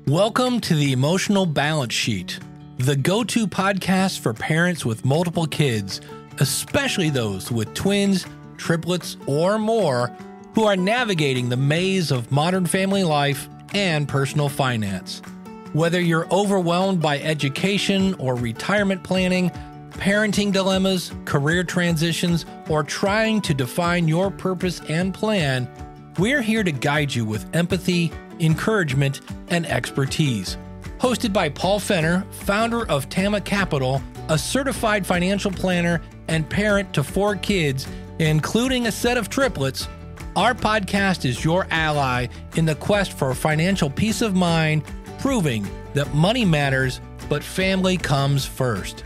Welcome to the Emotional Balance Sheet, the go-to podcast for parents with multiple kids, especially those with twins, triplets, or more, who are navigating the maze of modern family life and personal finance. Whether you're overwhelmed by education or retirement planning, parenting dilemmas, career transitions, or trying to define your purpose and plan, we're here to guide you with empathy, encouragement, and expertise. Hosted by Paul Fenner, founder of Tama Capital, a certified financial planner and parent to 4 kids, including a set of triplets, our podcast is your ally in the quest for financial peace of mind, proving that money matters, but family comes first.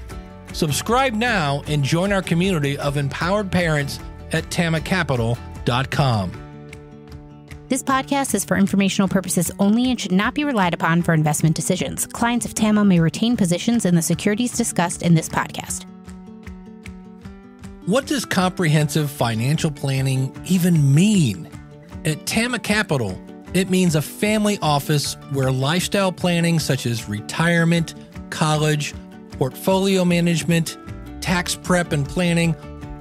Subscribe now and join our community of empowered parents at tamacapital.com. This podcast is for informational purposes only and should not be relied upon for investment decisions. Clients of TAMA may retain positions in the securities discussed in this podcast. What does comprehensive financial planning even mean? At Tama Capital, it means a family office where lifestyle planning such as retirement, college, portfolio management, tax prep, and planning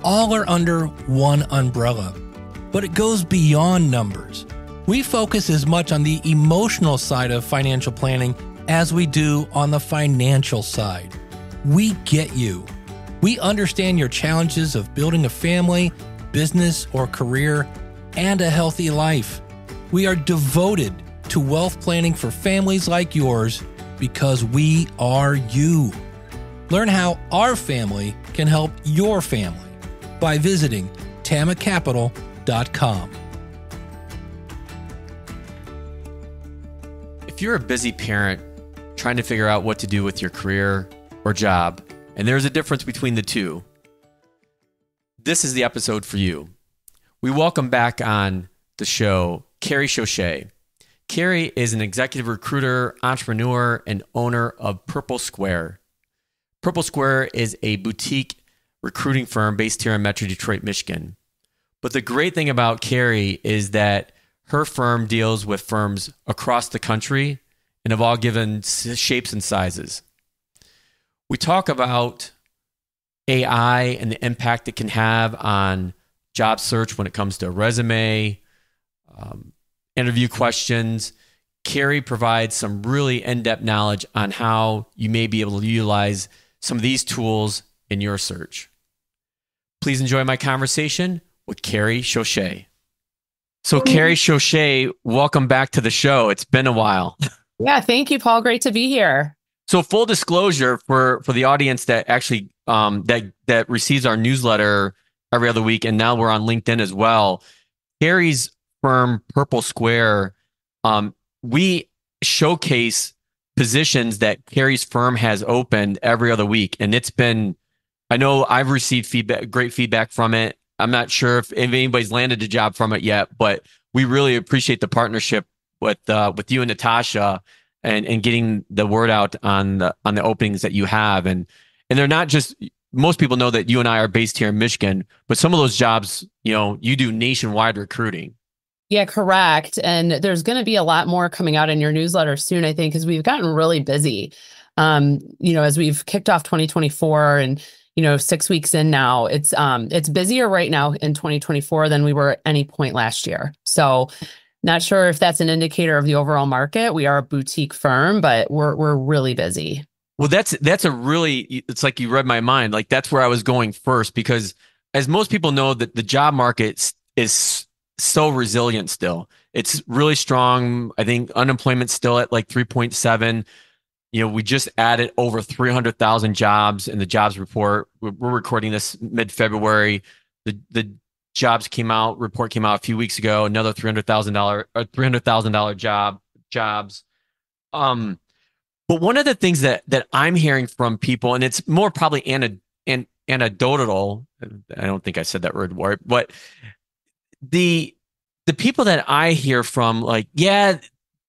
all are under one umbrella. But it goes beyond numbers. We focus as much on the emotional side of financial planning as we do on the financial side. We get you. We understand your challenges of building a family, business, or career, and a healthy life. We are devoted to wealth planning for families like yours because we are you. Learn how our family can help your family by visiting tamacapital.com. If you're a busy parent trying to figure out what to do with your career or job, and there's a difference between the two, this is the episode for you. We welcome back on the show Carrie Schochet. Carrie is an executive recruiter, entrepreneur, and owner of Purple Square. Purple Square is a boutique recruiting firm based here in Metro Detroit, Michigan. But the great thing about Carrie is that her firm deals with firms across the country and of all given shapes and sizes. We talk about AI and the impact it can have on job search when it comes to resume, interview questions. Carrie provides some really in-depth knowledge on how you may be able to utilize some of these tools in your search. Please enjoy my conversation with Carrie Schochet. So Carrie Schochet, welcome back to the show. It's been a while. Yeah, thank you, Paul. Great to be here. So full disclosure for the audience that actually that receives our newsletter every other week, and now we're on LinkedIn as well. Carrie's firm, Purple Square, we showcase positions that Carrie's firm has opened every other week, and it's been, I know I've received great feedback from it. I'm not sure if anybody's landed a job from it yet, but we really appreciate the partnership with you and Natasha and getting the word out on the openings that you have. And they're not just, most people know that you and I are based here in Michigan, but some of those jobs, you do nationwide recruiting. Yeah, correct. And there's going to be a lot more coming out in your newsletter soon, I think, because we've gotten really busy. As we've kicked off 2024 and 6 weeks in now, it's busier right now in 2024 than we were at any point last year. So not sure if that's an indicator of the overall market. We are a boutique firm, but we're really busy. Well, that's it's like you read my mind. Like that's where I was going first, because as most people know, that the job market is so resilient still. It's really strong. I think unemployment's still at like 3.7. We just added over 300,000 jobs in the jobs report. We're recording this mid-February. The jobs report came out a few weeks ago. Another $300,000 jobs. But one of the things that I'm hearing from people, and it's more probably anecdotal. I don't think I said that word, but the people that I hear from, like, yeah,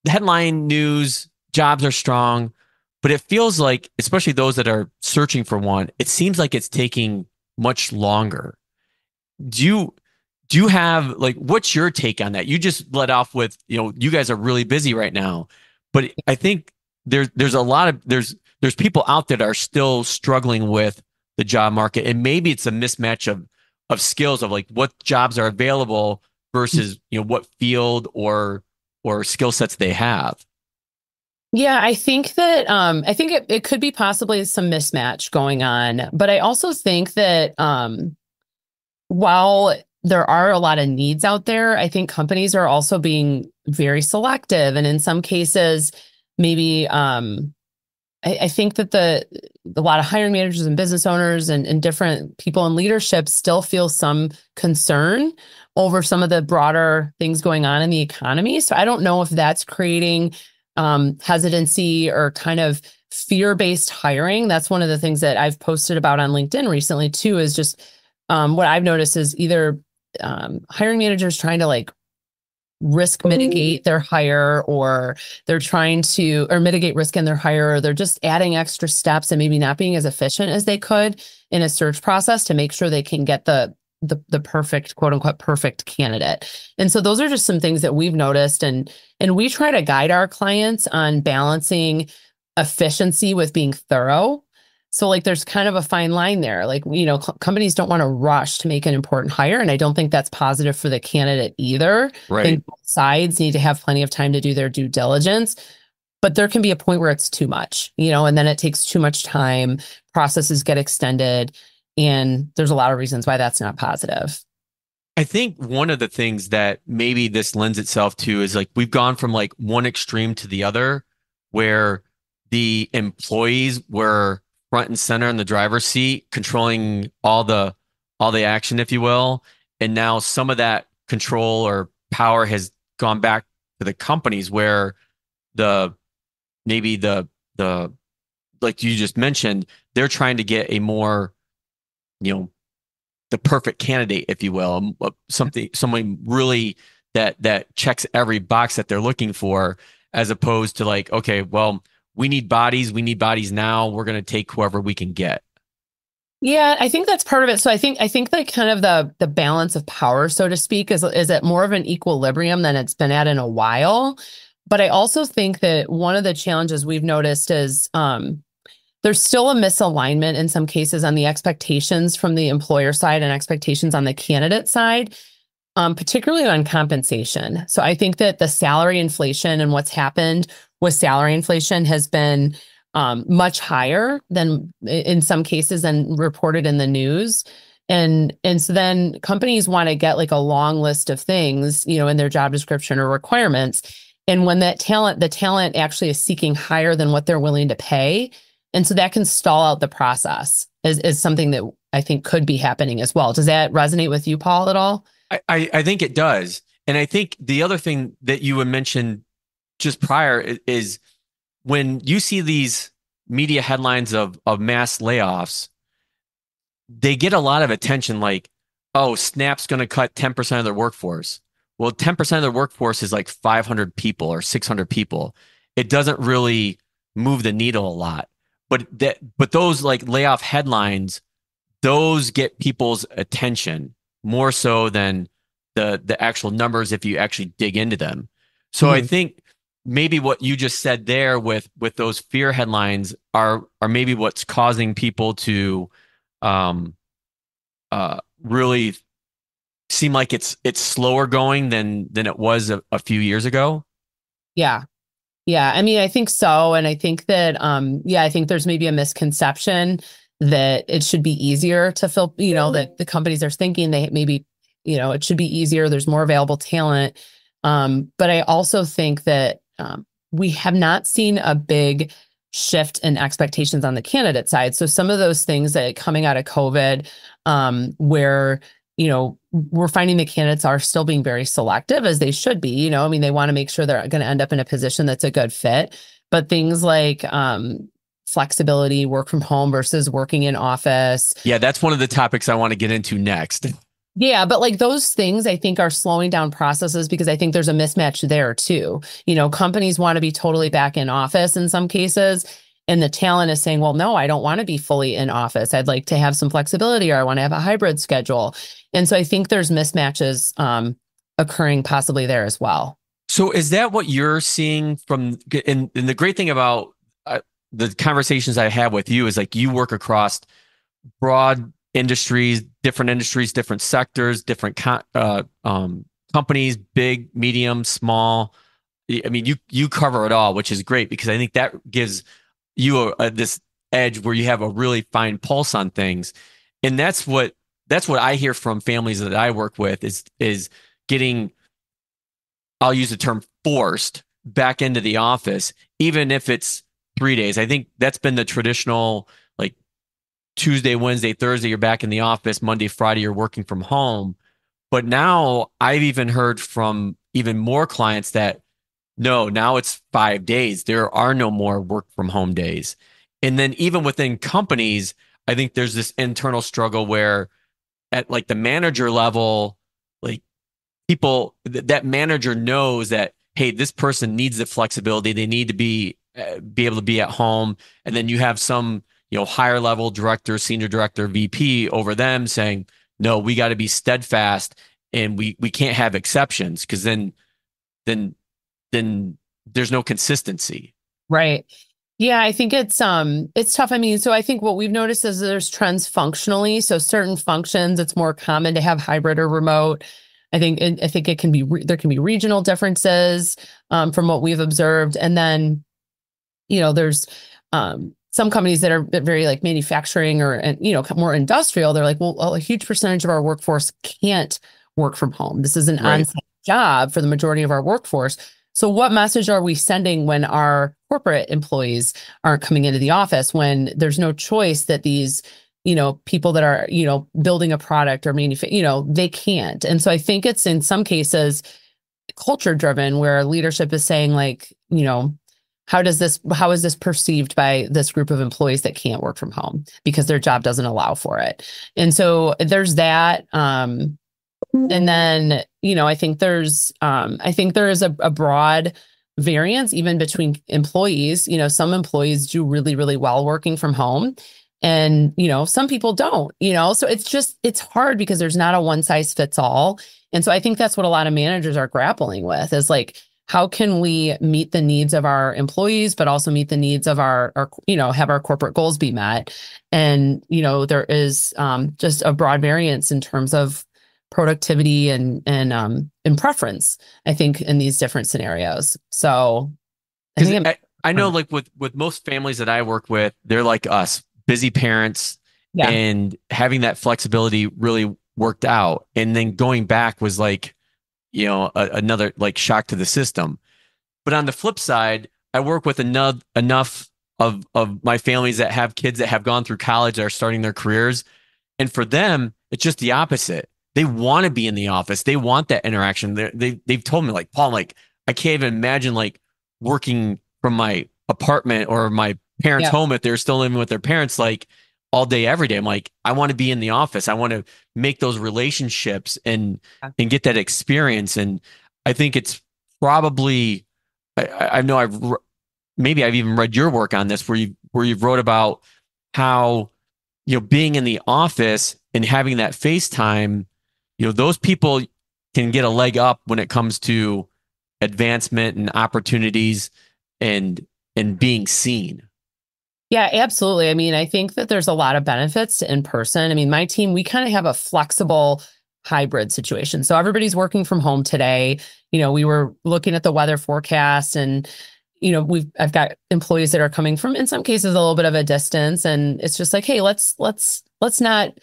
headline news, jobs are strong. But it feels like, especially those that are searching for one, it seems like it's taking much longer. Do you have, like, what's your take on that? You just led off with, you guys are really busy right now. But I think there's a lot of there's people out there that are still struggling with the job market, and maybe it's a mismatch of skills of like what jobs are available versus what field or skill sets they have. Yeah, I think that it could be possibly some mismatch going on, but I also think that while there are a lot of needs out there, I think companies are also being very selective, and in some cases, maybe I think that a lot of hiring managers and business owners and different people in leadership still feel some concern over some of the broader things going on in the economy. So I don't know if that's creating hesitancy or kind of fear-based hiring. That's one of the things that I've posted about on LinkedIn recently too, is just what I've noticed is either hiring managers trying to like risk mitigate their hire, or they're trying to mitigate risk in their hire, or they're just adding extra steps and maybe not being as efficient as they could in a search process to make sure they can get the perfect, quote unquote, perfect candidate. And so those are just some things that we've noticed. And we try to guide our clients on balancing efficiency with being thorough. So like there's kind of a fine line there. Like, companies don't want to rush to make an important hire. And I don't think that's positive for the candidate either. Right. I think both sides need to have plenty of time to do their due diligence. But there can be a point where it's too much, and then it takes too much time, processes get extended, and there's a lot of reasons why that's not positive. I think one of the things that maybe this lends itself to is like we've gone from like one extreme to the other, where the employees were front and center in the driver's seat, controlling all the action, if you will. And now some of that control or power has gone back to the companies, where maybe the like you just mentioned, they're trying to get a more, the perfect candidate, if you will, someone really that checks every box that they're looking for, as opposed to like, okay, well, we need bodies now. We're going to take whoever we can get. Yeah, I think that's part of it. So I think that kind of the balance of power, so to speak, is at more of an equilibrium than it's been at in a while. But I also think that one of the challenges we've noticed is there's still a misalignment in some cases on the expectations from the employer side and expectations on the candidate side, particularly on compensation. So I think that the salary inflation and what's happened with salary inflation has been much higher than in some cases than reported in the news. And so then companies want to get like a long list of things, in their job description or requirements. And when the talent actually is seeking higher than what they're willing to pay. And so that can stall out the process is something that I think could be happening as well. Does that resonate with you, Paul, at all? I think it does. And I think the other thing that you had mentioned just prior is when you see these media headlines of mass layoffs, they get a lot of attention, like, oh, Snap's going to cut 10% of their workforce. Well, 10% of their workforce is like 500 people or 600 people. It doesn't really move the needle a lot. But those like layoff headlines, those get people's attention more so than the actual numbers if you actually dig into them. So I think maybe what you just said there with those fear headlines are maybe what's causing people to really seem like it's slower going than it was a few years ago. Yeah. Yeah. I mean, I think so. And I think that, I think there's maybe a misconception that it should be easier to fill, that the companies are thinking they maybe, it should be easier. There's more available talent. But I also think that we have not seen a big shift in expectations on the candidate side. So some of those things that coming out of COVID, where, we're finding the candidates are still being very selective, as they should be. I mean, they want to make sure they're going to end up in a position that's a good fit. But things like flexibility, work from home versus working in office. Yeah, that's one of the topics I want to get into next. Yeah, but like those things I think are slowing down processes because I think there's a mismatch there too. Companies want to be totally back in office in some cases. And the talent is saying, well, no, I don't want to be fully in office. I'd like to have some flexibility, or I want to have a hybrid schedule. And so I think there's mismatches occurring possibly there as well. So is that what you're seeing and the great thing about the conversations I have with you is like you work across broad industries, different sectors, different companies, big, medium, small. I mean, you cover it all, which is great because I think that gives you this edge where you have a really fine pulse on things, and that's what I hear from families that I work with is getting, I'll use the term forced back into the office, even if it's 3 days. I think that's been the traditional, like Tuesday, Wednesday, Thursday, you're back in the office. Monday, Friday, you're working from home. But now I've even heard from even more clients that no, now it's 5 days. There are no more work from home days. And then even within companies, I think there's this internal struggle where at like the manager level, like that manager knows that, hey, this person needs the flexibility. They need to be able to be at home. And then you have some, higher level director, senior director, VP over them saying, no, we got to be steadfast and we can't have exceptions because then there's no consistency. Right. Yeah, I think it's tough. I mean, so I think what we've noticed is there's trends functionally. So certain functions, it's more common to have hybrid or remote. I think it can be there can be regional differences from what we've observed, and then there's some companies that are very like manufacturing or more industrial. They're like, well, a huge percentage of our workforce can't work from home. This is an on-site job for the majority of our workforce. So what message are we sending when our corporate employees aren't coming into the office, when there's no choice that these, people that are, building a product or they can't. And so I think it's in some cases culture driven where leadership is saying like, how is this perceived by this group of employees that can't work from home because their job doesn't allow for it. And so there's that. And then, I think there is a broad variance even between employees. Some employees do really, really well working from home and, some people don't, so it's hard because there's not a one size fits all. And so I think that's what a lot of managers are grappling with is like, how can we meet the needs of our employees, but also meet the needs of our have our corporate goals be met? And, there is just a broad variance in terms of productivity and preference, I think, in these different scenarios. So I know like with most families that I work with, they're like us, busy parents, and having that flexibility really worked out. And then going back was like, another like shock to the system. But on the flip side, I work with enough of my families that have kids that have gone through college that are starting their careers. And for them, it's just the opposite. They want to be in the office. They want that interaction. They've told me like, Paul, like, I can't even imagine like working from my apartment or my parents' home if they're still living with their parents, like all day, every day. I'm like, I want to be in the office. I want to make those relationships and get that experience. And I think it's probably, I know maybe I've even read your work on this where you've wrote about how, being in the office and having that FaceTime, those people can get a leg up when it comes to advancement and opportunities and being seen. Yeah, absolutely. I mean, I think that there's a lot of benefits to in person. I mean, my team, we kind of have a flexible hybrid situation. So everybody's working from home today. We were looking at the weather forecast and, I've got employees that are coming from, in some cases, a little bit of a distance. And it's just like, hey, let's not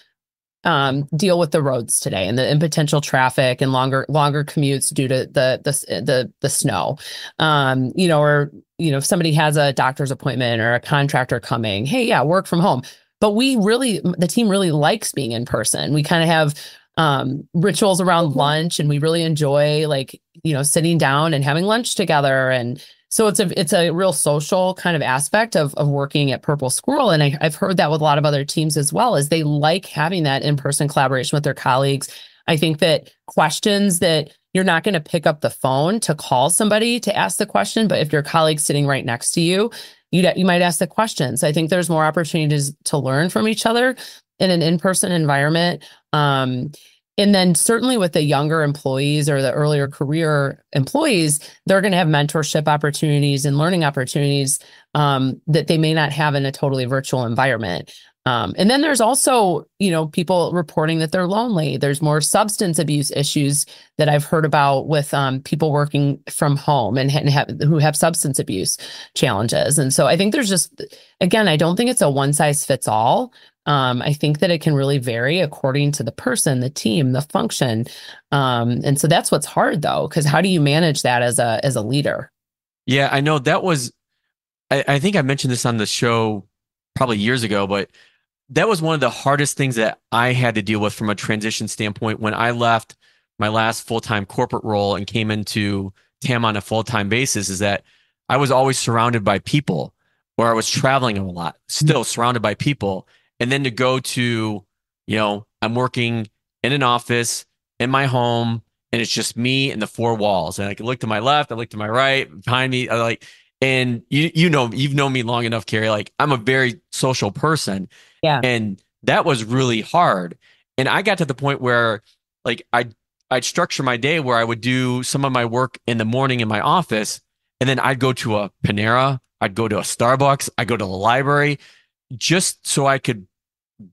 deal with the roads today and potential traffic and longer commutes due to the snow. Or if somebody has a doctor's appointment or a contractor coming, hey, yeah, work from home. But the team really likes being in person. We kind of have rituals around lunch, and we really enjoy sitting down and having lunch together. And so it's a real social kind of aspect of working at Purple Squirrel. And I've heard that with a lot of other teams as well, is they like having that in-person collaboration with their colleagues. I think that questions that you're not going to pick up the phone to call somebody to ask the question, but if your colleague's sitting right next to you, you might ask the questions. I think there's more opportunities to learn from each other in an in-person environment. And then certainly with the younger employees or the earlier career employees, they're going to have mentorship opportunities and learning opportunities that they may not have in a totally virtual environment. And then there's also, people reporting that they're lonely. There's more substance abuse issues that I've heard about with people working from home and who have substance abuse challenges. And so I think there's just, again, I don't think it's a one size fits all. I think that it can really vary according to the person, the team, the function. And so that's what's hard though, because how do you manage that as a leader? Yeah, I know that was, I think I mentioned this on the show probably years ago, but that was one of the hardest things that I had to deal with from a transition standpoint when I left my last full-time corporate role and came into TAM on a full-time basis, is that I was always surrounded by people, or I was traveling a lot, still surrounded by people. And then to go to, I'm working in an office in my home, and it's just me and the four walls. And I can look to my left, I look to my right, behind me, and you've known me long enough, Carrie, like I'm a very social person. Yeah. And that was really hard. And I got to the point where like I'd structure my day where I would do some of my work in the morning in my office, and then I'd go to a Panera, I'd go to a Starbucks, I'd go to the library, just so I could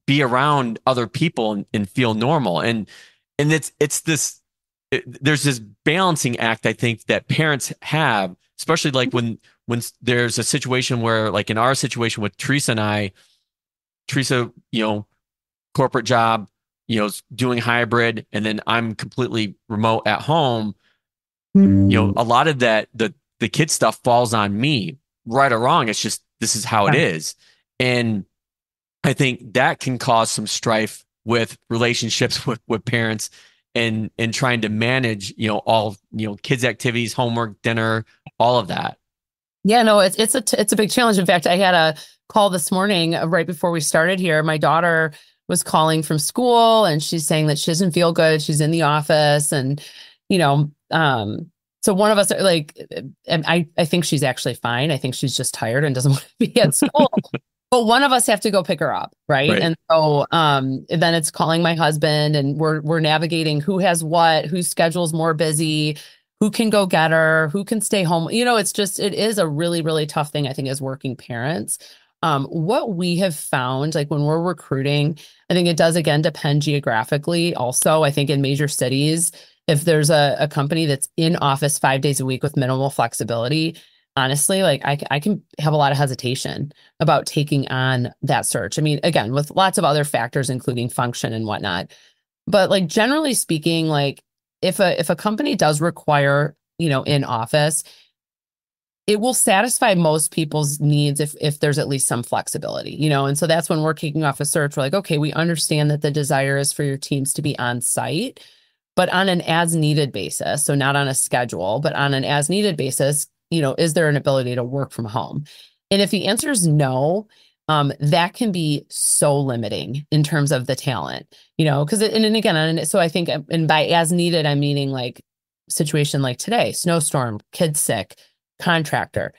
be around other people and feel normal. And there's this balancing act, I think, that parents have, especially like when there's a situation where, like in our situation with Teresa and I, Teresa, corporate job, doing hybrid, and then I'm completely remote at home. A lot of that, the kid stuff falls on me, right or wrong. It's just, this is how it is. And I think that can cause some strife with relationships with parents and trying to manage, all, kids' activities, homework, dinner, all of that. Yeah, no, it's a big challenge. In fact, I had a call this morning right before we started here. My daughter was calling from school and she's saying that she doesn't feel good. She's in the office and, so one of us and I think she's actually fine. I think she's just tired and doesn't want to be at school. But one of us have to go pick her up, right? And so then it's calling my husband and we're navigating who has what, whose schedule's more busy, who can go get her, who can stay home. It is a really, really tough thing, I think, as working parents. What we have found, like when we're recruiting, I think it does, again, depend geographically. Also, I think in major cities, if there's a company that's in office 5 days a week with minimal flexibility, honestly, like I can have a lot of hesitation about taking on that search. I mean, again, with lots of other factors, including function and whatnot. But like generally speaking, like if a company does require, in office, it will satisfy most people's needs if there's at least some flexibility, and so that's when we're kicking off a search. We're like, okay, we understand that the desire is for your teams to be on site, but on an as needed basis. So not on a schedule, but on an as needed basis, is there an ability to work from home? And if the answer is no, that can be so limiting in terms of the talent, because so I think, and by as needed, I'm meaning like situation like today, snowstorm, kid sick, contractor,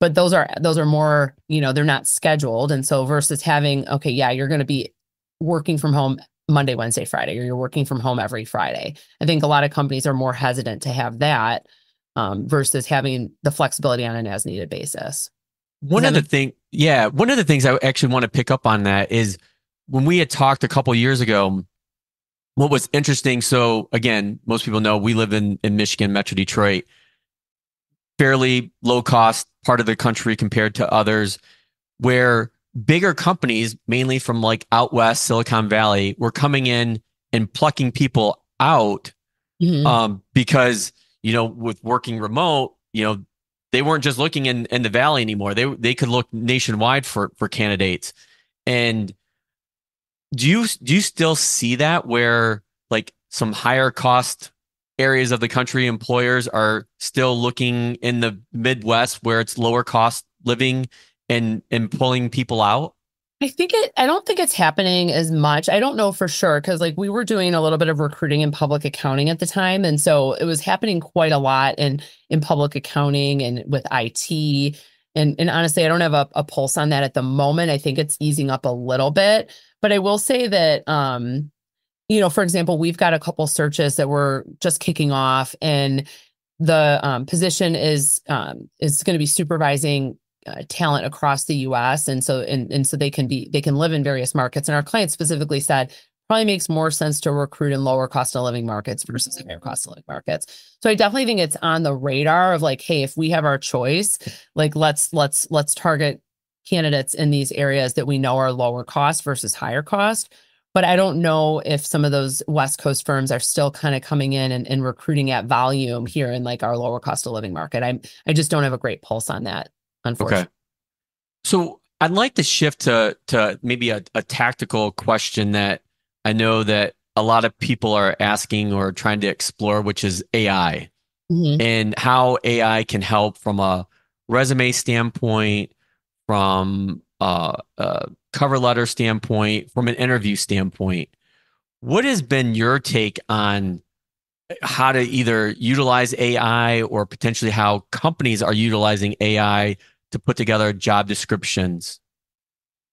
but those are more, they're not scheduled. And so versus having, okay, yeah, you're going to be working from home Monday, Wednesday, Friday, or you're working from home every Friday. I think a lot of companies are more hesitant to have that versus having the flexibility on an as needed basis. One of the things I actually want to pick up on that is when we had talked a couple years ago, what was interesting. So again, most people know we live in Michigan, Metro Detroit, fairly low cost part of the country compared to others, where bigger companies, mainly from like out west, Silicon Valley, were coming in and plucking people out because, with working remote, they weren't just looking in the Valley anymore. They could look nationwide for candidates. And do you still see that where like some higher cost areas of the country, employers are still looking in the Midwest where it's lower cost living and pulling people out? I don't think it's happening as much. I don't know for sure, because like we were doing a little bit of recruiting in public accounting at the time. And so it was happening quite a lot in public accounting and with IT. And honestly, I don't have a pulse on that at the moment. I think it's easing up a little bit. But I will say that for example, we've got a couple searches that we're just kicking off, and the position is going to be supervising talent across the U.S. And so they can live in various markets. And our client specifically said probably makes more sense to recruit in lower cost of living markets versus higher cost of living markets. So I definitely think it's on the radar of like, hey, if we have our choice, like let's target candidates in these areas that we know are lower cost versus higher cost. But I don't know if some of those West Coast firms are still kind of coming in and recruiting at volume here in like our lower cost of living market. I just don't have a great pulse on that, unfortunately. Okay. So I'd like to shift to maybe a tactical question that I know that a lot of people are asking or trying to explore, which is AI and how AI can help from a resume standpoint, from a cover letter standpoint, from an interview standpoint. What has been your take on how to either utilize AI or potentially how companies are utilizing AI to put together job descriptions?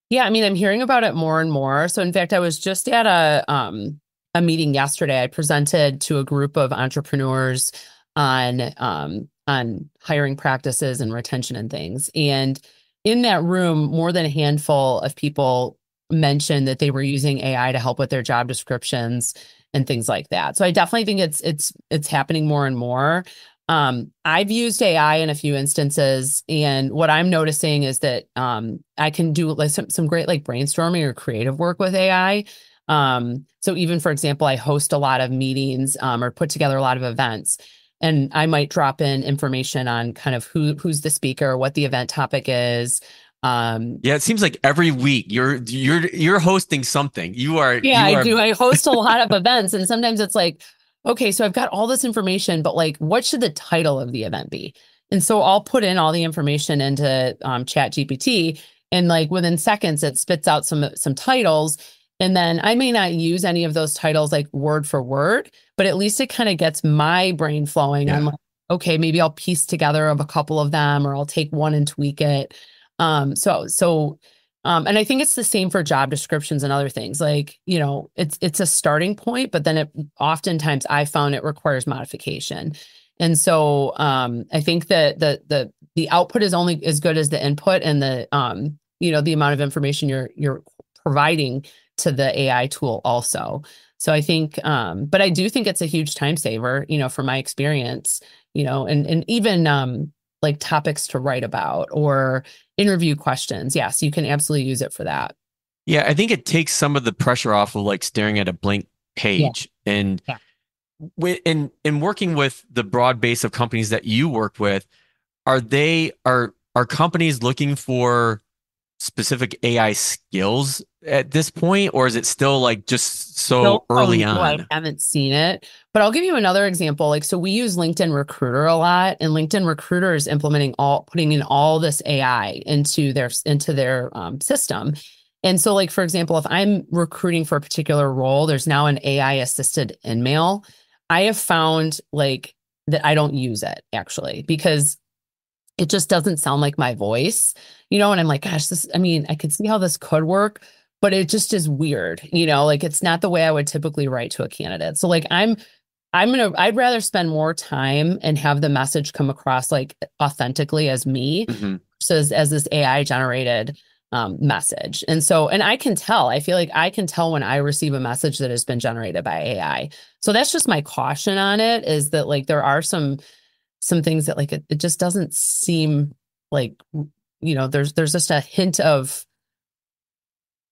Yeah, I mean, I'm hearing about it more and more. So in fact, I was just at a meeting yesterday. I presented to a group of entrepreneurs on hiring practices and retention and things. And in that room, more than a handful of people mentioned that they were using AI to help with their job descriptions and things like that. So I definitely think it's happening more and more. I've used AI in a few instances, and what I'm noticing is that I can do like some great like brainstorming or creative work with AI. So even, for example, I host a lot of meetings or put together a lot of events, and I might drop in information on kind of who's the speaker, what the event topic is. Yeah, it seems like every week you're hosting something. I do. I host a lot of events, and sometimes it's like, okay, so I've got all this information, but like, what should the title of the event be? And so I'll put in all the information into Chat GPT, and like within seconds, it spits out some titles. And then I may not use any of those titles like word for word, but at least it kind of gets my brain flowing. Yeah. I'm like, okay, maybe I'll piece together of a couple of them, or I'll take one and tweak it. And I think it's the same for job descriptions and other things. Like, it's a starting point, but then oftentimes I found it requires modification. And so I think that the output is only as good as the input, and the amount of information you're providing to the AI tool also. So I think, but I do think it's a huge time saver, from my experience, and even like topics to write about or interview questions. Yes, you can absolutely use it for that. Yeah, I think it takes some of the pressure off of like staring at a blank page. Yeah. And in working with the broad base of companies that you work with, are companies looking for specific AI skills at this point, or is it still like just so early on? I haven't seen it, but I'll give you another example. Like, so we use LinkedIn Recruiter a lot, and LinkedIn Recruiter is putting in all this AI into their system. And so, like, for example, if I'm recruiting for a particular role, there's now an AI assisted InMail. I have found like that I don't use it actually, because it just doesn't sound like my voice, and I'm like, gosh, I could see how this could work, but it just is weird, like it's not the way I would typically write to a candidate. So like I'd rather spend more time and have the message come across like authentically as me, as this AI generated message. And I feel like I can tell when I receive a message that has been generated by AI. So that's just my caution on it, is that like there are some things that like it just doesn't seem like, there's just a hint of,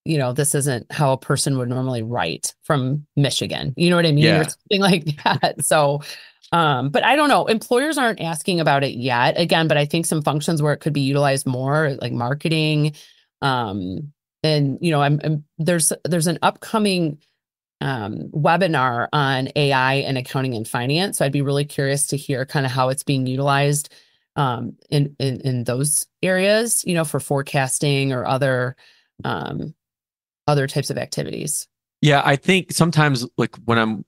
this isn't how a person would normally write from Michigan. You know what I mean? Yeah. Or something like that. So, but I don't know. Employers aren't asking about it yet. Again, but I think some functions where it could be utilized more, like marketing. And there's an upcoming webinar on AI and accounting and finance. So I'd be really curious to hear kind of how it's being utilized in those areas, for forecasting or other types of activities. Yeah, I think sometimes like when I'm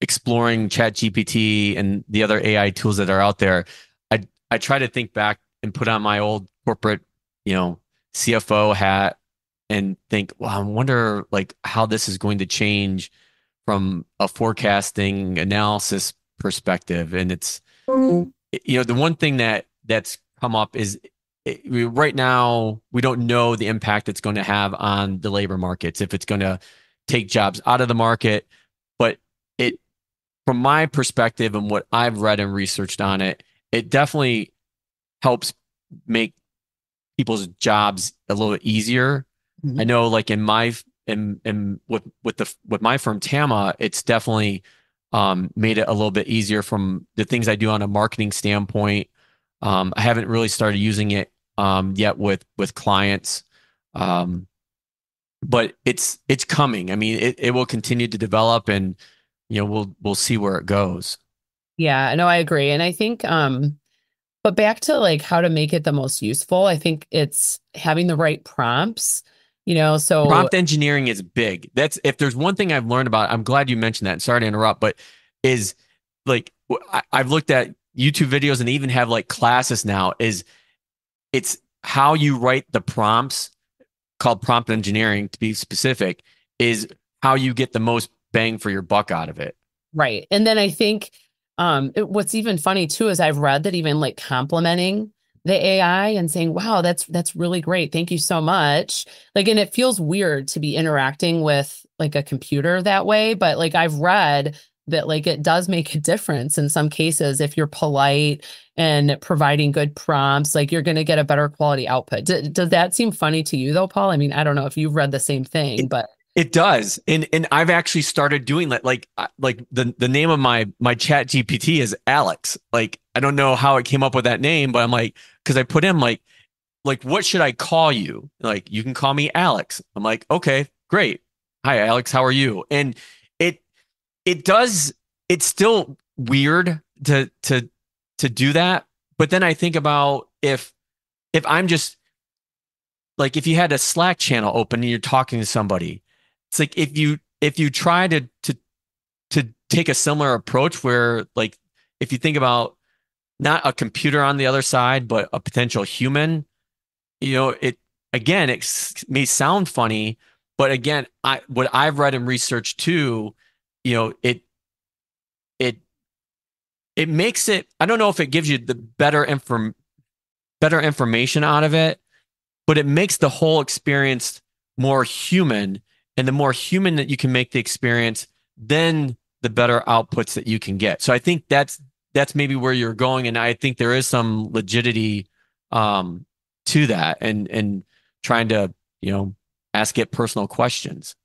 exploring Chat GPT and the other AI tools that are out there, I try to think back and put on my old corporate, CFO hat and think, well, I wonder like how this is going to change from a forecasting analysis perspective. And it's, the one thing that's come up is right now, we don't know the impact it's going to have on the labor markets, if it's going to take jobs out of the market. But from my perspective and what I've read and researched on it, it definitely helps make people's jobs a little bit easier. I know, like with my firm Tama, it's definitely made it a little bit easier from the things I do on a marketing standpoint. I haven't really started using it yet with clients, but it's coming. I mean, it will continue to develop, and we'll see where it goes. Yeah, no, I agree. And I think, but back to like how to make it the most useful, I think it's having the right prompts, so prompt engineering is big. That's, if there's one thing I've learned about, I'm glad you mentioned that. Sorry to interrupt, but is like, I've looked at YouTube videos and even have like classes now, it's how you write the prompts, called prompt engineering to be specific, is how you get the most bang for your buck out of it. Right. And then I think what's even funny too is I've read that even like complimenting the AI and saying, wow, that's really great, thank you so much. Like, and it feels weird to be interacting with like a computer that way, but like I've read that like it does make a difference in some cases. If you're polite and providing good prompts, like you're going to get a better quality output. Does that seem funny to you though, Paul? I mean, I don't know if you've read the same thing, but it does. And I've actually started doing that. Like the name of my chat GPT is Alex. Like, I don't know how it came up with that name, but I'm like, because I put in like, what should I call you? Like, you can call me Alex. I'm like, okay, great. Hi, Alex. How are you? And it's still weird to do that. But then I think about if I'm just like, if you had a Slack channel open and you're talking to somebody, it's like, if you try to take a similar approach where, like, if you think about not a computer on the other side, but a potential human, it may sound funny, but again, what I've read and researched too, it makes it, I don't know if it gives you the better information out of it, but it makes the whole experience more human. And the more human that you can make the experience, then the better outputs that you can get. So I think that's maybe where you're going. And I think there is some legitimacy to that, and trying to, ask it personal questions.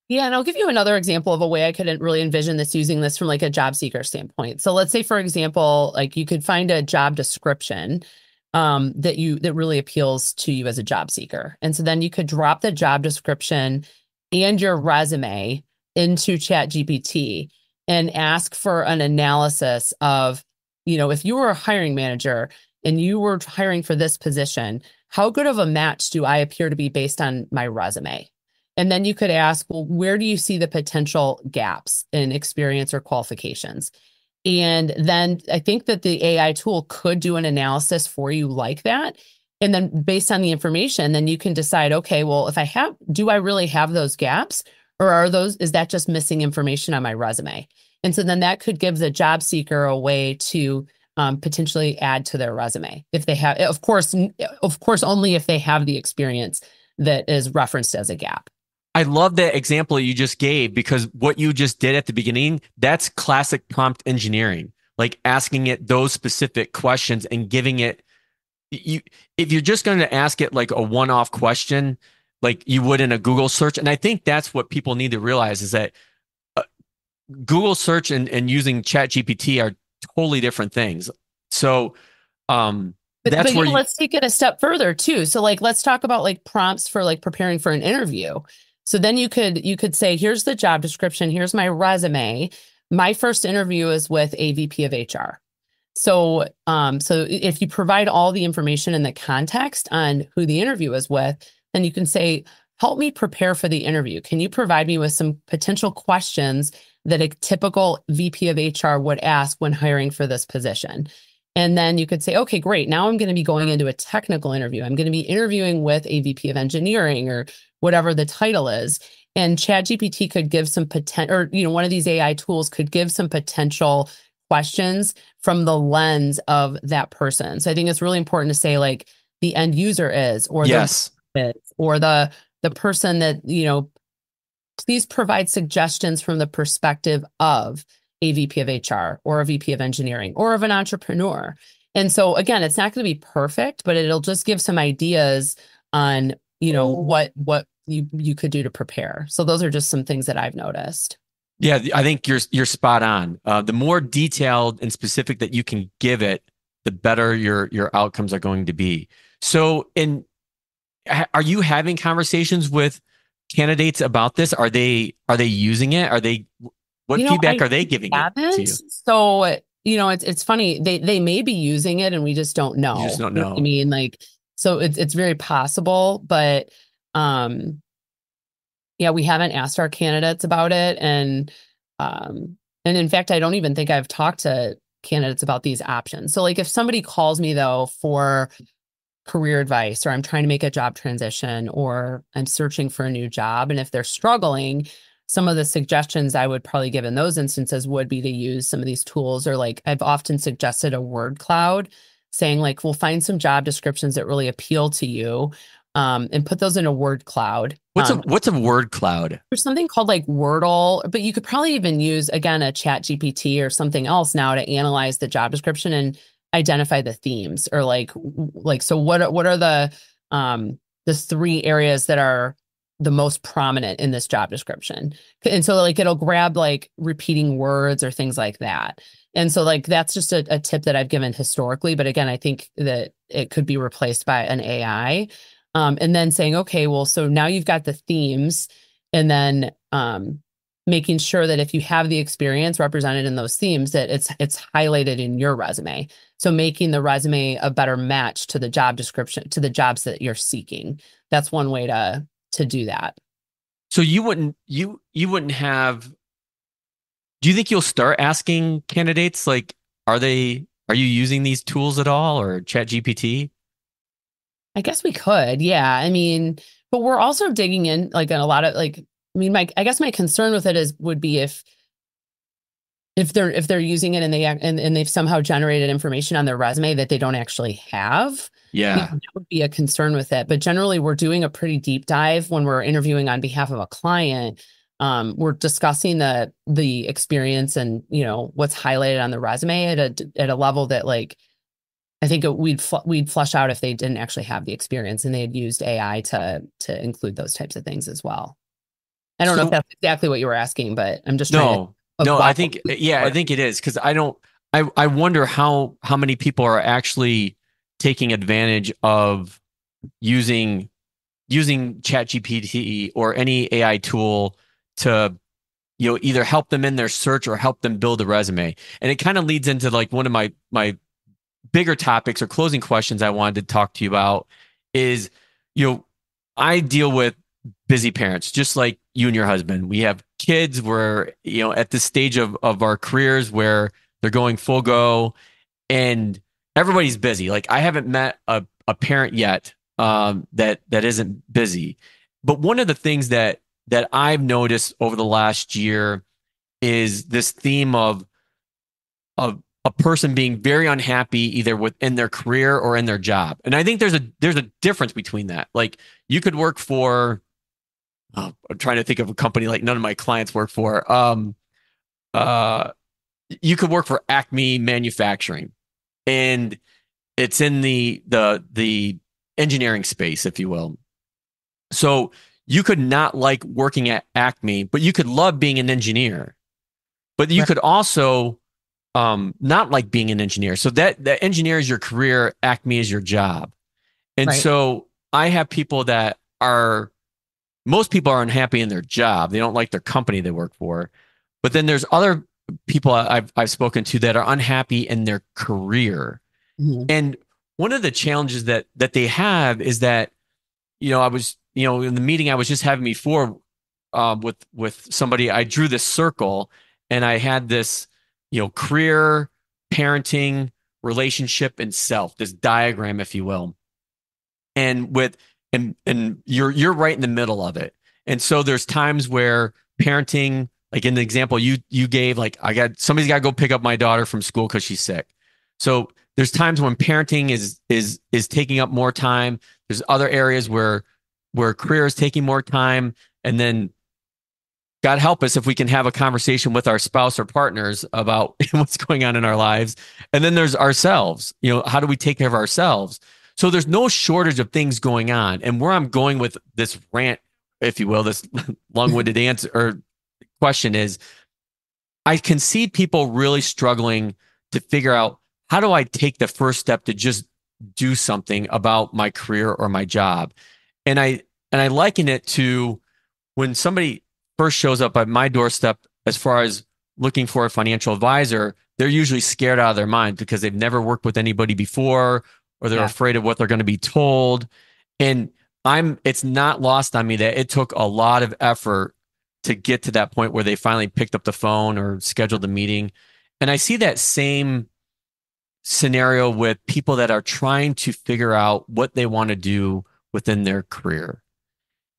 Yeah, and I'll give you another example of a way I couldn't really envision using this from like a job seeker standpoint. So let's say, for example, like you could find a job description that really appeals to you as a job seeker. And so then you could drop the job description and your resume into ChatGPT and ask for an analysis of, if you were a hiring manager and you were hiring for this position, how good of a match do I appear to be based on my resume? And then you could ask, well, where do you see the potential gaps in experience or qualifications? And then I think that the AI tool could do an analysis for you like that. And then based on the information, then you can decide, okay, well, do I really have those gaps, or is that just missing information on my resume? And so then that could give the job seeker a way to potentially add to their resume if they have, of course, only if they have the experience that is referenced as a gap. I love that example you just gave, because what you just did at the beginning, that's classic prompt engineering, like asking it those specific questions and giving it, if you're just going to ask it like a one-off question, like you would in a Google search. And I think that's what people need to realize, is that Google search and using ChatGPT are totally different things. So that's where let's take it a step further too. So like, let's talk about like prompts for like preparing for an interview. So then you could say, here's the job description, here's my resume. My first interview is with a VP of HR. So if you provide all the information and the context on who the interview is with, then you can say, help me prepare for the interview. Can you provide me with some potential questions that a typical VP of HR would ask when hiring for this position? And then you could say, okay, great. Now I'm going to be going into a technical interview. I'm going to be interviewing with a VP of engineering or whatever the title is. And ChatGPT could give some potential, or, one of these AI tools could give some potential questions from the lens of that person. So I think it's really important to say like the end user is, or yes, or the person that, please provide suggestions from the perspective of a VP of HR or a VP of engineering or of an entrepreneur. And so again, it's not going to be perfect, but it'll just give some ideas on, what you could do to prepare. So those are just some things that I've noticed. yeah, I think you're spot on. The more detailed and specific that you can give it, the better your outcomes are going to be. So, are you having conversations with candidates about this? Are they using it? What feedback are they giving it to you? So, it's funny. They may be using it and we just don't know. You just don't know. I mean, so it's very possible, but yeah, we haven't asked our candidates about it. And in fact, I don't even think I've talked to candidates about these options. So if somebody calls me though for career advice, or I'm trying to make a job transition, or I'm searching for a new job, and if they're struggling, some of the suggestions I would probably give in those instances would be to use some of these tools, or I've often suggested a word cloud, saying we'll find some job descriptions that really appeal to you, and put those in a word cloud. What's a word cloud? There's something called Wordle, but you could probably even use, again, a ChatGPT or something else now to analyze the job description and identify the themes, or so what are the 3 areas that are the most prominent in this job description. And so it'll grab repeating words or things like that. And so that's just a tip that I've given historically. But again, I think that it could be replaced by an AI. And then saying, okay, well, so now you've got the themes, and then making sure that if you have the experience represented in those themes, that it's highlighted in your resume. So making the resume a better match to the job description, to the jobs that you're seeking. That's one way to do that. So you wouldn't have. Do you think you'll start asking candidates are you using these tools at all, or ChatGPT? I guess we could, yeah. I mean, but we're also digging in in a lot of I guess my concern with it would be if they're using it and they've somehow generated information on their resume that they don't actually have. Yeah, that would be a concern with it. But generally, we're doing a pretty deep dive when we're interviewing on behalf of a client. We're discussing the experience and what's highlighted on the resume at a level that I think we'd flush out if they didn't actually have the experience and they had used AI to include those types of things as well. I don't know if that's exactly what you were asking, but I'm just trying to. No, I think it is, because I wonder how many people are actually taking advantage of using ChatGPT or any AI tool to either help them in their search or help them build a resume. And it kind of leads into one of my bigger topics or closing questions I wanted to talk to you about is, I deal with busy parents, just like you and your husband. We have kids. We're, at this stage of our careers where they're going full go, and everybody's busy. I haven't met a parent yet that isn't busy. But one of the things that I've noticed over the last year is this theme of a person being very unhappy either within their career or in their job. And I think there's a difference between that. You could work for, I'm trying to think of a company none of my clients work for. You could work for Acme Manufacturing, and it's in the engineering space, if you will. So you could not like working at Acme, but you could love being an engineer. But you could also not like being an engineer. So that engineer is your career, Acme is your job. And so I have people most people are unhappy in their job. They don't like their company they work for. But then there's other people I've spoken to that are unhappy in their career. Mm-hmm. And one of the challenges that they have is that, I was, in the meeting I was just having before with somebody, I drew this circle and I had this, career, parenting, relationship, and self, this diagram, if you will. And you're right in the middle of it. And so there's times where parenting, like in the example you gave, like somebody's got to go pick up my daughter from school because she's sick. So there's times when parenting is taking up more time. There's other areas where career is taking more time. And then God help us if we can have a conversation with our spouse or partners about what's going on in our lives. And then there's ourselves. How do we take care of ourselves? So there's no shortage of things going on. And where I'm going with this rant, if you will, this long-winded answer or question is, I can see people really struggling to figure out, how do I take the first step to just do something about my career or my job? And I liken it to when somebody first shows up at my doorstep as far as looking for a financial advisor, they're usually scared out of their mind because they've never worked with anybody before, or they're afraid of what they're going to be told. And it's not lost on me that it took a lot of effort to get to that point where they finally picked up the phone or scheduled a meeting. And I see that same scenario with people that are trying to figure out what they want to do within their career.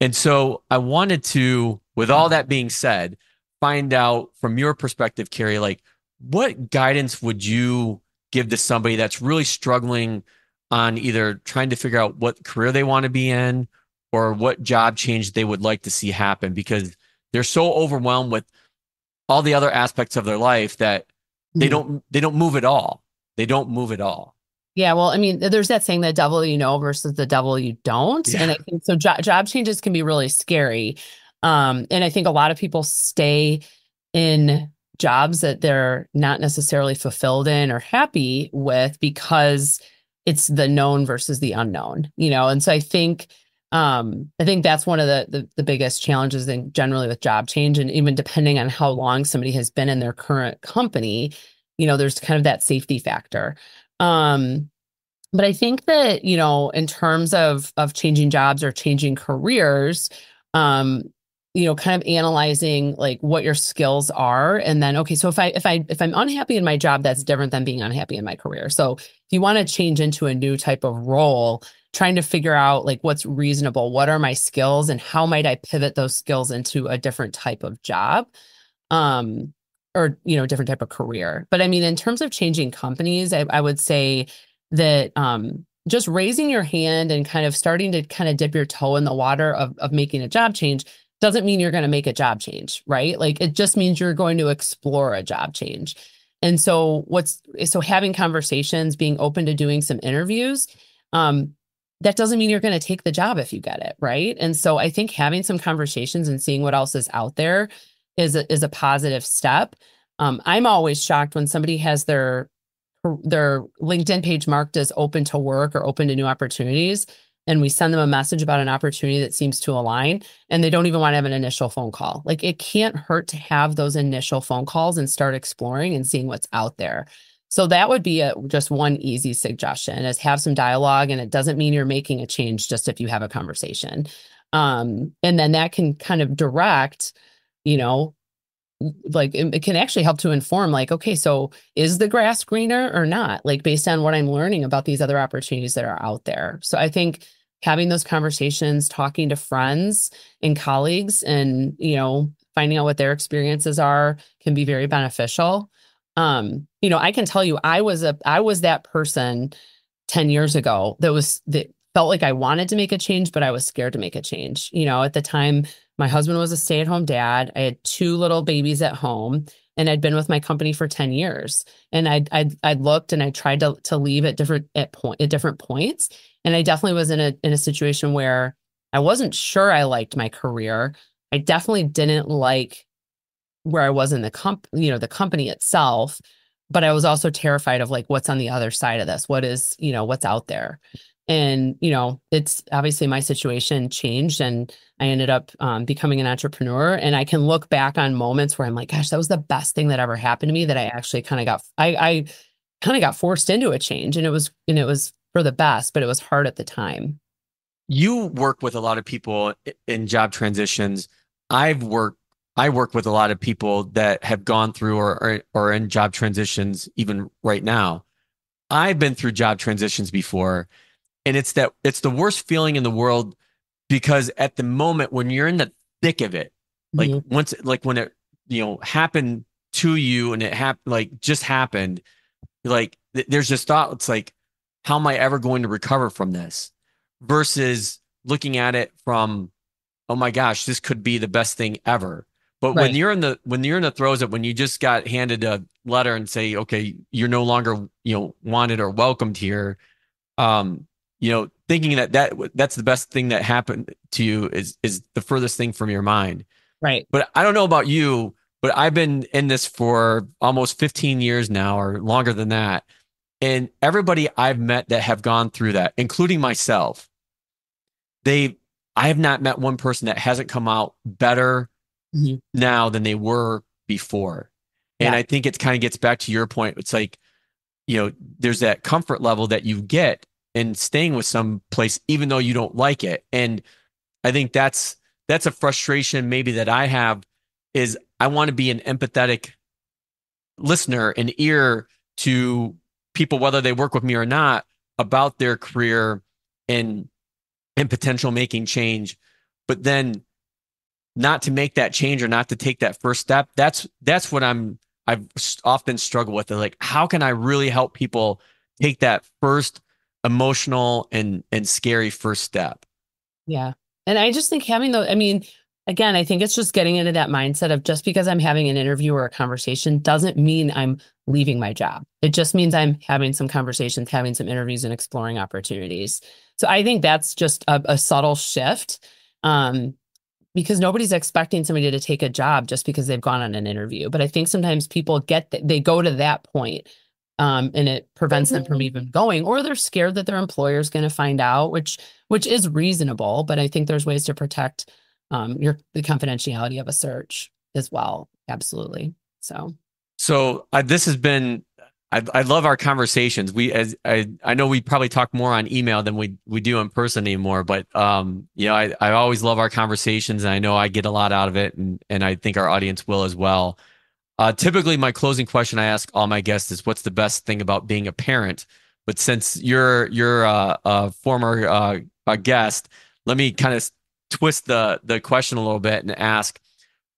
And so I wanted to, with all that being said, find out from your perspective, Carrie, like, what guidance would you give to somebody that's really struggling on either trying to figure out what career they want to be in or what job change they would like to see happen, because they're so overwhelmed with all the other aspects of their life that they don't move at all. They don't move at all. Yeah, well, I mean, there's that saying, the devil you know versus the devil you don't. Yeah. And I think so job changes can be really scary. And I think a lot of people stay in jobs that they're not necessarily fulfilled in or happy with because it's the known versus the unknown, And so I think that's one of the biggest challenges in generally with job change. And even depending on how long somebody has been in their current company, there's kind of that safety factor. But I think that, in terms of changing jobs or changing careers, kind of analyzing like what your skills are. And then, okay, so if I'm unhappy in my job, that's different than being unhappy in my career. So if you want to change into a new type of role, trying to figure out like what's reasonable, what are my skills, and how might I pivot those skills into a different type of job, or, different type of career. But I mean, in terms of changing companies, I would say that just raising your hand and kind of starting to kind of dip your toe in the water of making a job change doesn't mean you're going to make a job change, right? Like, it just means you're going to explore a job change. And so having conversations, being open to doing some interviews, that doesn't mean you're going to take the job if you get it, right? And so I think having some conversations and seeing what else is out there is a positive step. I'm always shocked when somebody has their LinkedIn page marked as open to work or open to new opportunities, and we send them a message about an opportunity that seems to align, and they don't even want to have an initial phone call. Like, it can't hurt to have those initial phone calls and start exploring and seeing what's out there. So that would be just one easy suggestion, is have some dialogue. And it doesn't mean you're making a change just if you have a conversation. And then that can kind of direct, like it can actually help to inform, like, okay, so is the grass greener or not? Like, based on what I'm learning about these other opportunities that are out there. So I think having those conversations, talking to friends and colleagues and, finding out what their experiences are can be very beneficial. I can tell you, I was that person 10 years ago that felt like I wanted to make a change, but I was scared to make a change. At the time, my husband was a stay-at-home dad. I had 2 little babies at home, and I'd been with my company for 10 years. And I'd looked and I tried to leave at different points. And I definitely was in a situation where I wasn't sure I liked my career. I definitely didn't like where I was in the company itself, but I was also terrified of like, what's on the other side of this? What's out there? And, it's obviously my situation changed, and I ended up becoming an entrepreneur. And I can look back on moments where I'm like, gosh, that was the best thing that ever happened to me, that I actually I kind of got forced into a change, and it was for the best, but it was hard at the time. You work with a lot of people in job transitions. I work with a lot of people that have gone through or are in job transitions even right now. I've been through job transitions before, and it's the worst feeling in the world, because at the moment when you're in the thick of it. Like once, like when it, happened to you and it happened, like just happened, like there's just thought, it's like, how am I ever going to recover from this? Versus looking at it from, oh my gosh, this could be the best thing ever. But Right. when you're in the throes of, when you just got handed a letter and say, okay, you're no longer, wanted or welcomed here, thinking that's the best thing that happened to you is the furthest thing from your mind. Right. But I don't know about you, but I've been in this for almost 15 years now, or longer than that. And everybody I've met that have gone through that, including myself, I have not met one person that hasn't come out better now than they were before. And I think it kind of gets back to your point. It's like, there's that comfort level that you get in staying with some place, even though you don't like it. And I think that's a frustration maybe that I have, is I want to be an empathetic listener, an ear to people, whether they work with me or not, about their career and potential making change, but then not to make that change or not to take that first step. That's what I've often struggled with. Like, how can I really help people take that first emotional and scary first step? Yeah. And I just think again, I think it's just getting into that mindset of, just because I'm having an interview or a conversation doesn't mean I'm leaving my job. It just means I'm having some conversations, having some interviews, and exploring opportunities. So I think that's just a subtle shift, because nobody's expecting somebody to take a job just because they've gone on an interview. But I think sometimes people they go to that point, and it prevents them from even going, or they're scared that their employer is going to find out, which is reasonable. But I think there's ways to protect the confidentiality of a search as well. Absolutely. So this has been, I love our conversations. I know we probably talk more on email than we do in person anymore, but I always love our conversations, and I know I get a lot out of it, and I think our audience will as well. Typically my closing question I ask all my guests is, what's the best thing about being a parent? But since you're a former guest, let me kind of twist the question a little bit and ask,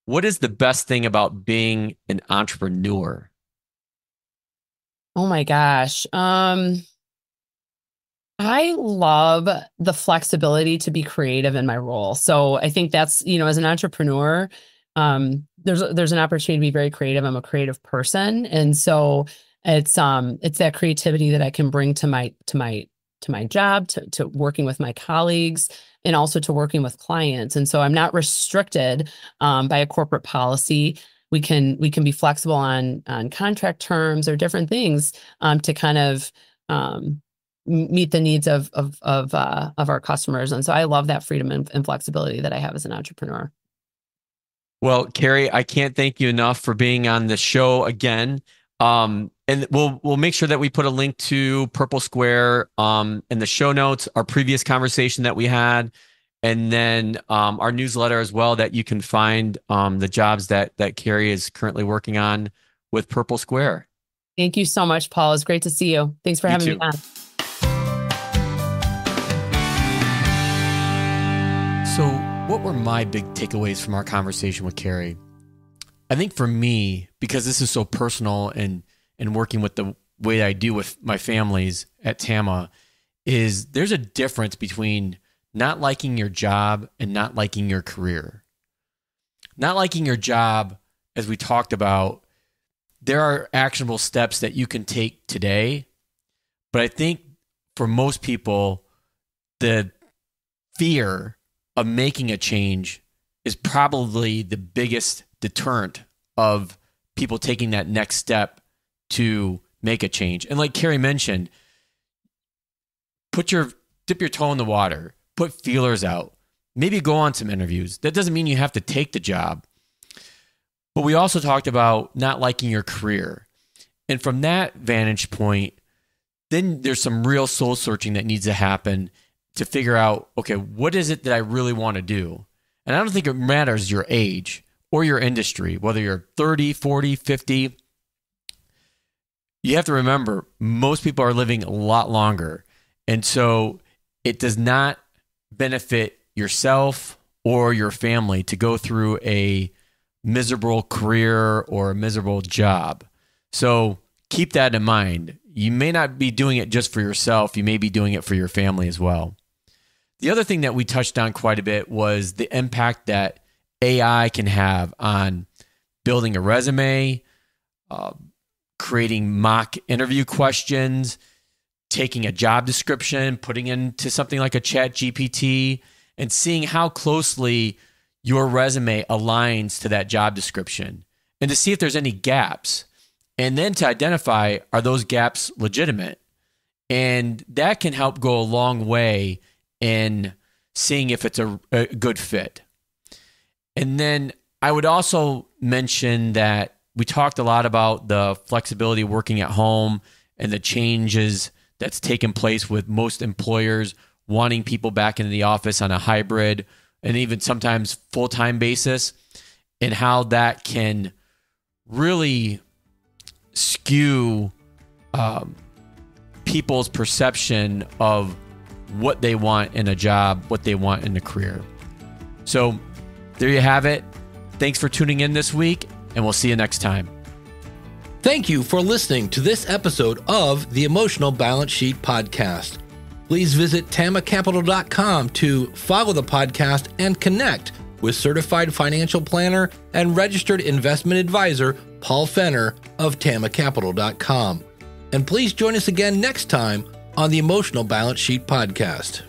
what is the best thing about being an entrepreneur? Oh my gosh. I love the flexibility to be creative in my role. So I think that's, as an entrepreneur, there's an opportunity to be very creative. I'm a creative person. And so it's that creativity that I can bring to my job, to working with my colleagues, and also to working with clients. And so I'm not restricted by a corporate policy. We can be flexible on contract terms or different things to kind of meet the needs of our customers. And so I love that freedom and flexibility that I have as an entrepreneur. Well, Carrie, I can't thank you enough for being on the show again. And we'll make sure that we put a link to Purple Square in the show notes, our previous conversation that we had, and then our newsletter as well, that you can find the jobs that Carrie is currently working on with Purple Square. Thank you so much, Paul. It's great to see you. Thanks for having me on. So what were my big takeaways from our conversation with Carrie? I think for me, because this is so personal and working with the way I do with my families at TAMA, is there's a difference between not liking your job and not liking your career. Not liking your job, as we talked about, there are actionable steps that you can take today. But I think for most people, the fear of making a change is probably the biggest deterrent of people taking that next step to make a change. And like Carrie mentioned, dip your toe in the water, put feelers out, maybe go on some interviews. That doesn't mean you have to take the job. But we also talked about not liking your career. And from that vantage point, then there's some real soul searching that needs to happen to figure out, okay, what is it that I really want to do? And I don't think it matters your age or your industry, whether you're 30, 40, 50. You have to remember, most people are living a lot longer. And so it does not benefit yourself or your family to go through a miserable career or a miserable job. So keep that in mind. You may not be doing it just for yourself. You may be doing it for your family as well. The other thing that we touched on quite a bit was the impact that AI can have on building a resume, creating mock interview questions, taking a job description, putting into something like a Chat GPT, and seeing how closely your resume aligns to that job description, and to see if there's any gaps, and then to identify, are those gaps legitimate? And that can help go a long way in seeing if it's a good fit. And then I would also mention that we talked a lot about the flexibility of working at home and the changes that's taken place with most employers wanting people back into the office on a hybrid and even sometimes full-time basis, and how that can really skew people's perception of what they want in a job, what they want in a career. So there you have it. Thanks for tuning in this week, and we'll see you next time. Thank you for listening to this episode of the Emotional Balance Sheet Podcast. Please visit tamacapital.com to follow the podcast and connect with certified financial planner and registered investment advisor Paul Fenner of tamacapital.com. And please join us again next time on the Emotional Balance Sheet Podcast.